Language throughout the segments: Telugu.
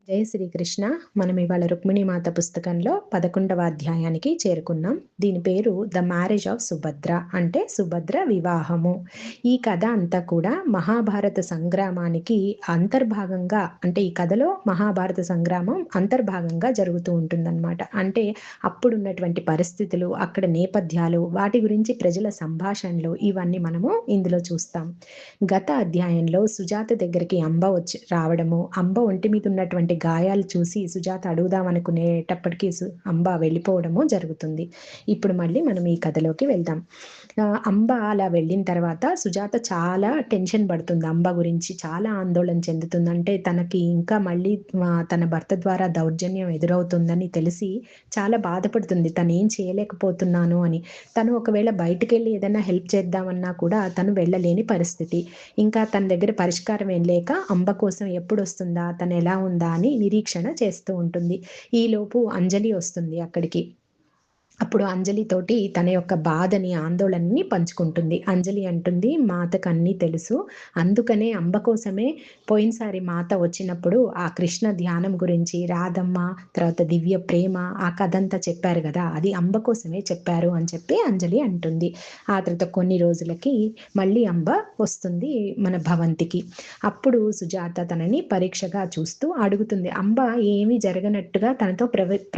జై శ్రీకృష్ణ. మనం ఇవాళ రుక్మిణీ మాత పుస్తకంలో 11వ అధ్యాయానికి చేరుకున్నాం. దీని పేరు ద మ్యారేజ్ ఆఫ్ సుభద్ర, అంటే సుభద్ర వివాహము. ఈ కథ అంతా కూడా మహాభారత సంగ్రామానికి అంతర్భాగంగా, అంటే ఈ కథలో మహాభారత సంగ్రామం అంతర్భాగంగా జరుగుతూ ఉంటుందన్నమాట. అంటే అప్పుడున్నటువంటి పరిస్థితులు, అక్కడ నేపథ్యాలు, వాటి గురించి ప్రజల సంభాషణలు, ఇవన్నీ మనము ఇందులో చూస్తాం. గత అధ్యాయంలో సుజాత దగ్గరికి అంబ వచ్చి రావడము, అంబ ఒంటి మీద ఉన్నటువంటి గాయాలు చూసి సుజాత అడుగుదాం అనుకునేటప్పటికీ అంబ వెళ్ళిపోవడము జరుగుతుంది. ఇప్పుడు మళ్ళీ మనం ఈ కథలోకి వెళ్దాం. అంబ అలా వెళ్ళిన తర్వాత సుజాత చాలా టెన్షన్ పడుతుంది. అంబ గురించి చాలా ఆందోళన చెందుతుంది. అంటే తనకి ఇంకా మళ్ళీ తన భర్త ద్వారా దౌర్జన్యం ఎదురవుతుందని తెలిసి చాలా బాధపడుతుంది. తను ఏం చేయలేకపోతున్నాను అని. తను ఒకవేళ బయటికి వెళ్ళి ఏదైనా హెల్ప్ చేద్దామన్నా కూడా తను వెళ్ళలేని పరిస్థితి. ఇంకా తన దగ్గర పరిష్కారం ఏం లేక అంబ కోసం ఎప్పుడు వస్తుందా, తను ఎలా ఉందా అని నిరీక్షణ చేస్తూ ఉంటుంది. ఈలోపు అంజలి వస్తుంది అక్కడికి. అప్పుడు అంజలితోటి తన యొక్క బాధని, ఆందోళనని పంచుకుంటుంది. అంజలి అంటుంది, మాతకు అన్నీ తెలుసు, అందుకనే అంబ కోసమే పోయినసారి మాత వచ్చినప్పుడు ఆ కృష్ణ ధ్యానం గురించి, రాధమ్మ, తర్వాత దివ్య ప్రేమ, ఆ కథంతా చెప్పారు కదా, అది అంబ కోసమే చెప్పారు అని చెప్పి అంజలి అంటుంది. ఆ తర్వాత కొన్ని రోజులకి మళ్ళీ అంబ వస్తుంది మన భవంతికి. అప్పుడు సుజాత తనని పరీక్షగా చూస్తూ అడుగుతుంది. అంబ ఏమీ జరగనట్టుగా తనతో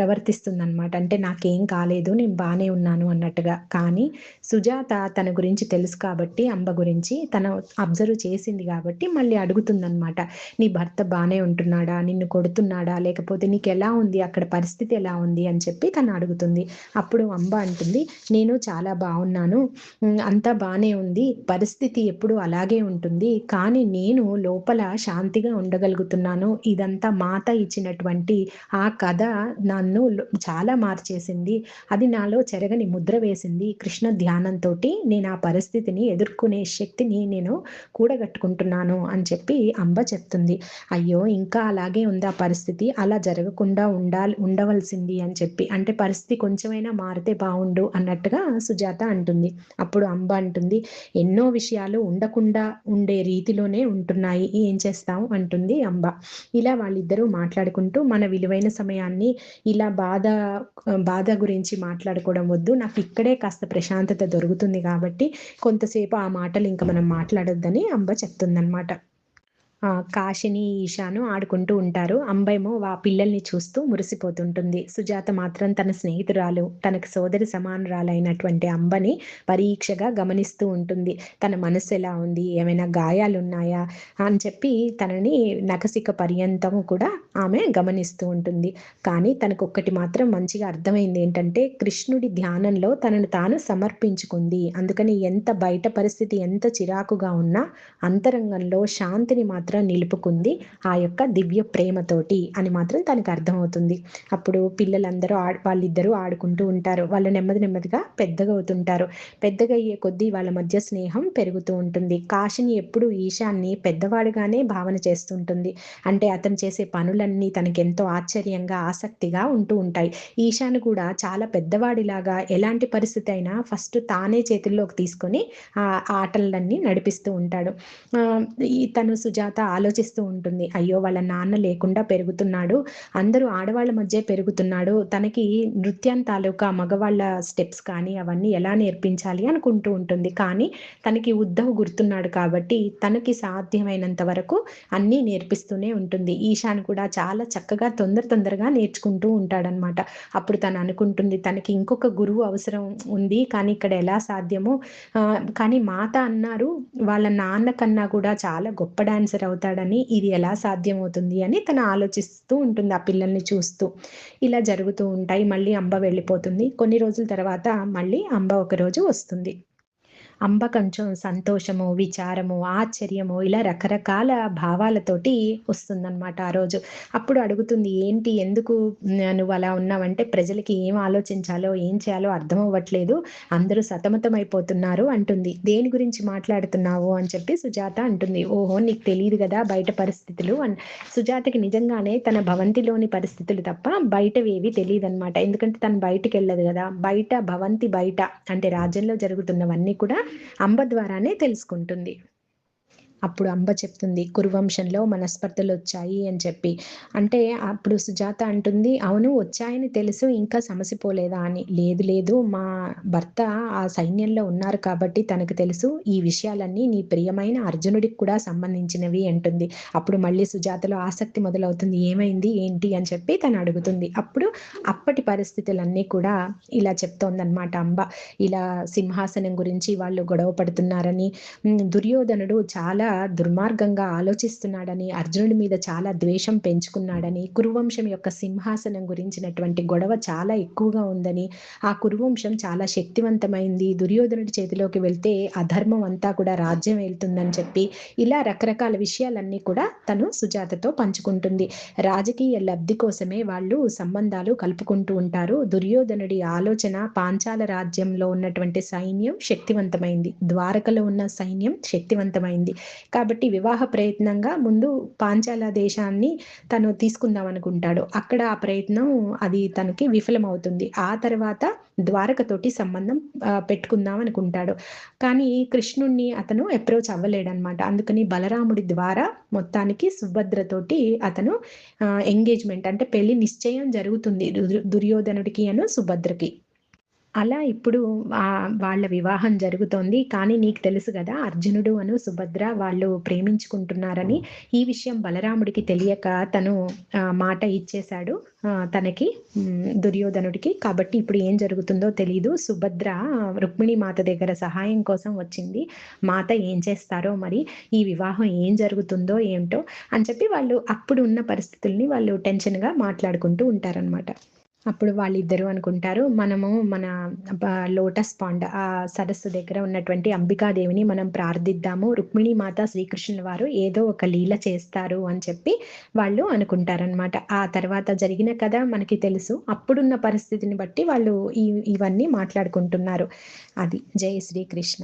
ప్రవర్తిస్తుంది అనమాట. అంటే నాకేం కాలేదు, నేను బానే ఉన్నాను అన్నట్టుగా. కానీ సుజాత తన గురించి తెలుసు కాబట్టి, అంబ గురించి తను అబ్జర్వ్ చేసింది కాబట్టి మళ్ళీ అడుగుతుందన్నమాట. నీ భర్త బానే ఉంటున్నాడా, నిన్ను కొడుతున్నాడా, లేకపోతే నీకు ఎలా ఉంది, అక్కడ పరిస్థితి ఎలా ఉంది అని చెప్పి తను అడుగుతుంది. అప్పుడు అంబ అంటుంది, నేను చాలా బాగున్నాను, అంతా బానే ఉంది, పరిస్థితి ఎప్పుడు అలాగే ఉంటుంది, కానీ నేను లోపల శాంతిగా ఉండగలుగుతున్నాను. ఇదంతా మాత ఇచ్చినటువంటి ఆ కథ నన్ను చాలా మార్చేసింది, అది నాలో చెరగని ముద్ర వేసింది. కృష్ణ ధ్యానంతో నేను ఆ పరిస్థితిని ఎదుర్కొనే శక్తిని నేను కూడగట్టుకుంటున్నాను అని చెప్పి అంబ చెప్తుంది. అయ్యో, ఇంకా అలాగే ఉంది ఆ పరిస్థితి, అలా జరగకుండా ఉండవలసింది అని చెప్పి, అంటే పరిస్థితి కొంచెమైనా మారితే బాగుండు అన్నట్టుగా సుజాత అంటుంది. అప్పుడు అంబ అంటుంది, ఎన్నో విషయాలు ఉండకుండా ఉండే రీతిలోనే ఉంటున్నాయి, ఏం చేస్తాం అంటుంది అంబ. ఇలా వాళ్ళిద్దరూ మాట్లాడుకుంటూ, మన విలువైన సమయాన్ని ఇలా బాధ గురించి మాట్లాడుకోవడం వద్దు, నాకు ఇక్కడే కాస్త ప్రశాంతత దొరుకుతుంది కాబట్టి కొంతసేపు ఆ మాటలు ఇంకా మనం మాట్లాడొద్దని అంబ చెప్తుందన్నమాట. కాశిని, ఈశాను ఆడుకుంటూ ఉంటారు. అంబేమో పిల్లల్ని చూస్తూ మురిసిపోతుంటుంది. సుజాత మాత్రం తన స్నేహితురాలు, తనకు సోదరి సమానురాలైనటువంటి అంబని పరీక్షగా గమనిస్తూ ఉంటుంది. తన మనస్సు ఎలా ఉంది, ఏమైనా గాయాలున్నాయా అని చెప్పి తనని నఖశిఖ పర్యంతం కూడా ఆమె గమనిస్తూ ఉంటుంది. కానీ తనకొక్కటి మాత్రం మంచిగా అర్థమైంది ఏంటంటే, కృష్ణుడి ధ్యానంలో తనను తాను సమర్పించుకుంది. అందుకని ఎంత బయట పరిస్థితి ఎంత చిరాకుగా ఉన్నా అంతరంగంలో శాంతిని మాత్రం నిలుపుకుంది ఆ యొక్క దివ్య ప్రేమతోటి అని మాత్రం తనకు అర్థమవుతుంది. అప్పుడు పిల్లలందరూ వాళ్ళిద్దరూ ఆడుకుంటూ ఉంటారు. వాళ్ళు నెమ్మదిగా పెద్దగా అవుతుంటారు. పెద్దగా అయ్యే కొద్దీ వాళ్ళ మధ్య స్నేహం పెరుగుతూ ఉంటుంది. కాశిని ఎప్పుడు ఈశాన్ని పెద్దవాడిగానే భావన చేస్తుంటుంది. అంటే అతను చేసే పనులన్నీ తనకెంతో ఆశ్చర్యంగా, ఆసక్తిగా ఉంటూ ఉంటాయి. ఈశాను కూడా చాలా పెద్దవాడిలాగా ఎలాంటి పరిస్థితి అయినా ఫస్ట్ తానే చేతుల్లోకి తీసుకొని ఆ ఆటలన్నీ నడిపిస్తూ ఉంటాడు. తను సుజాత ఆలోచిస్తూ ఉంటుంది, అయ్యో వాళ్ళ నాన్న లేకుండా పెరుగుతున్నాడు, అందరూ ఆడవాళ్ళ మధ్య పెరుగుతున్నాడు, తనకి నృత్యం తాలూకా మగవాళ్ళ స్టెప్స్ కానీ అవన్నీ ఎలా నేర్పించాలి అనుకుంటూ ఉంటుంది. కానీ తనకి ఉద్ధవ్ గుర్తున్నాడు కాబట్టి తనకి సాధ్యమైనంత వరకు అన్నీ నేర్పిస్తూనే ఉంటుంది. ఈశాన్ కూడా చాలా చక్కగా తొందరగా నేర్చుకుంటూ ఉంటాడనమాట. అప్పుడు తను అనుకుంటుంది, తనకి ఇంకొక గురువు అవసరం ఉంది, కానీ ఇక్కడ ఎలా సాధ్యమో, కానీ మాత అన్నారు వాళ్ళ నాన్న కన్నా కూడా చాలా గొప్ప డాన్సర్ అవుతాడని, ఇది ఎలా సాధ్యమవుతుంది అని తను ఆలోచిస్తూ ఉంటుంది ఆ పిల్లల్ని చూస్తూ. ఇలా జరుగుతూ ఉంటాయి. మళ్ళీ అంబ వెళ్ళిపోతుంది. కొన్ని రోజుల తర్వాత మళ్ళీ అంబ ఒకరోజు వస్తుంది. అంబ కొంచెం సంతోషము, విచారము, ఆశ్చర్యము ఇలా రకరకాల భావాలతోటి వస్తుందన్నమాట ఆ రోజు. అప్పుడు అడుగుతుంది, ఏంటి, ఎందుకు నువ్వు అలా ఉన్నావంటే, ప్రజలకి ఏం ఆలోచించాలో ఏం చేయాలో అర్థం అవ్వట్లేదు, అందరూ సతమతమైపోతున్నారు అంటుంది. దేని గురించి మాట్లాడుతున్నావు అని చెప్పి సుజాత అంటుంది. ఓహో, నీకు తెలియదు కదా బయట పరిస్థితులు అని. సుజాతకి నిజంగానే తన భవంతిలోని పరిస్థితులు తప్ప బయటవేవి తెలియదన్నమాట. ఎందుకంటే తను బయటికి వెళ్ళదు కదా. బయట భవంతి బయట అంటే రాజ్యంలో జరుగుతున్నవన్నీ కూడా అంబ ద్వారానే తెలుసుకుంటుంది. అప్పుడు అంబ చెప్తుంది, కురువంశంలో మనస్పర్ధలొచ్చాయి అని చెప్పి. అంటే అప్పుడు సుజాత అంటుంది, "అవును వచ్చాయని తెలుసు ఇంకా సమసిపోలేదా" అని. "లేదు లేదు మా భర్త ఆ సైన్యంలో ఉన్నారు కాబట్టి తనకు తెలుసు. ఈ విషయాలన్నీ నీ ప్రియమైన అర్జునుడికి కూడా సంబంధించినవి" అంటుంది. అప్పుడు మళ్ళీ సుజాతలో ఆసక్తి మొదలవుతుంది. ఏమైంది? ఏంటి? అని చెప్పి తను అడుగుతుంది. అప్పుడు అప్పటి పరిస్థితులన్నీ కూడా ఇలా చెప్తోందనమాట అంబ. ఇలా సింహాసనం గురించి వాళ్ళు గొడవ పడుతున్నారని, దుర్యోధనుడు చాలా దుర్మార్గంగా ఆలోచిస్తున్నాడని, అర్జునుడి మీద చాలా ద్వేషం పెంచుకున్నాడని, కురువంశం యొక్క సింహాసనం గురించినటువంటి గొడవ చాలా ఎక్కువగా ఉందని, ఆ కురువంశం చాలా శక్తివంతమైంది. దుర్యోధనుడి చేతిలోకి వెళ్తే అధర్మం అంతా కూడా రాజ్యం ఏలుతుందని చెప్పి, ఇలా రకరకాల విషయాలన్నీ కూడా తను సుజాతతో పంచుకుంటుంది. రాజకీయ లబ్ధి కోసమే వాళ్ళు సంబంధాలు కలుపుకుంటూ ఉంటారు. దుర్యోధనుడి ఆలోచన పాంచాల రాజ్యంలో ఉన్నటువంటి సైన్యం శక్తివంతమైంది. ద్వారకలో ఉన్న సైన్యం శక్తివంతమైంది. కాబట్టి వివాహ ప్రయత్నంగా ముందు పాంచాల దేశాన్ని తను తీసుకుందాం అనుకుంటాడు. అక్కడ ఆ ప్రయత్నం అది తనకి విఫలమవుతుంది. ఆ తర్వాత ద్వారకతోటి సంబంధం పెట్టుకుందాం అనుకుంటాడు. కానీ కృష్ణుడిని అతను అప్రోచ్ అవ్వలేడనమాట. అందుకని బలరాముడి ద్వారా మొత్తానికి సుభద్రతోటి అతను ఎంగేజ్‌మెంట్ అంటే పెళ్లి నిశ్చయం జరుగుతుంది. దుర్యోధనుడికి సుభద్రకి. అలా ఇప్పుడు వాళ్ళ వివాహం జరుగుతోంది. కానీ నీకు తెలుసు గదా! అర్జునుడు సుభద్ర వాళ్ళు ప్రేమించుకుంటున్నారని. ఈ విషయం బలరాముడికి తెలియక తను మాట ఇచ్చేశాడు తనకి దుర్యోధనుడికి. కాబట్టి ఇప్పుడు ఏం జరుగుతుందో తెలీదు. సుభద్ర రుక్మిణి మాత దగ్గర సహాయం కోసం వచ్చింది. మాత ఏం చేస్తారో మరి, ఈ వివాహం ఏం జరుగుతుందో ఏంటో అని చెప్పి వాళ్ళు అప్పుడు ఉన్న పరిస్థితుల్ని వాళ్ళు టెన్షన్‌గా మాట్లాడుకుంటూ ఉంటారనమాట. అప్పుడు వాళ్ళిద్దరూ అనుకుంటారు, మనము మన బ లోటస్ పాండ్ సరస్సు దగ్గర ఉన్నటువంటి అంబికాదేవిని మనం ప్రార్థిద్దాము. రుక్మిణీ మాత, శ్రీకృష్ణుల వారు ఏదో ఒక లీల చేస్తారు అని చెప్పి వాళ్ళు అనుకుంటారనమాట. ఆ తర్వాత జరిగిన కథ మనకి తెలుసు. అప్పుడున్న పరిస్థితిని బట్టి వాళ్ళు ఇవన్నీ మాట్లాడుకుంటున్నారు. అది. జై శ్రీకృష్ణ.